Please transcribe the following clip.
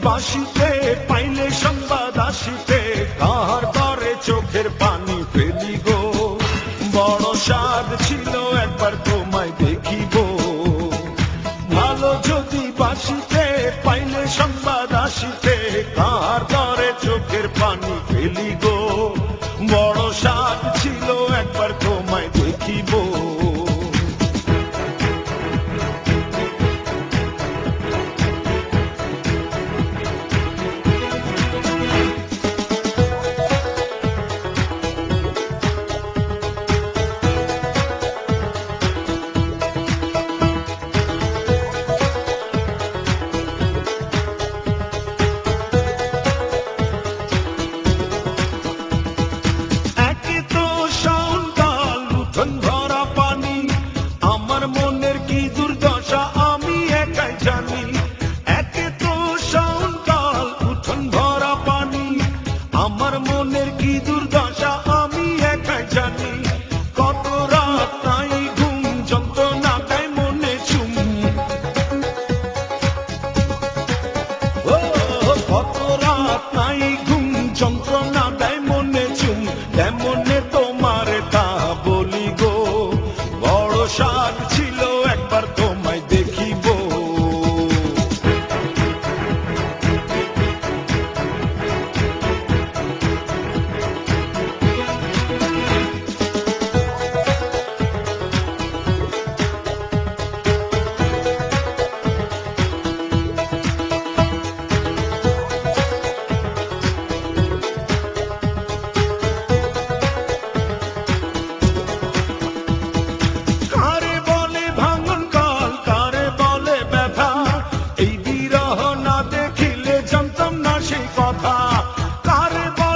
বাসিতে পাইলে সংবাদ আসিতে কাহার তরে চোখের পানি ফেলি গো। বড় স্বাদ ছিল একবার তোমায় দেখিব, ভালো যদি বাসিতে পাইলে সংবাদ আসিতে কাহার তরে চোখের পানি ফেলি গো।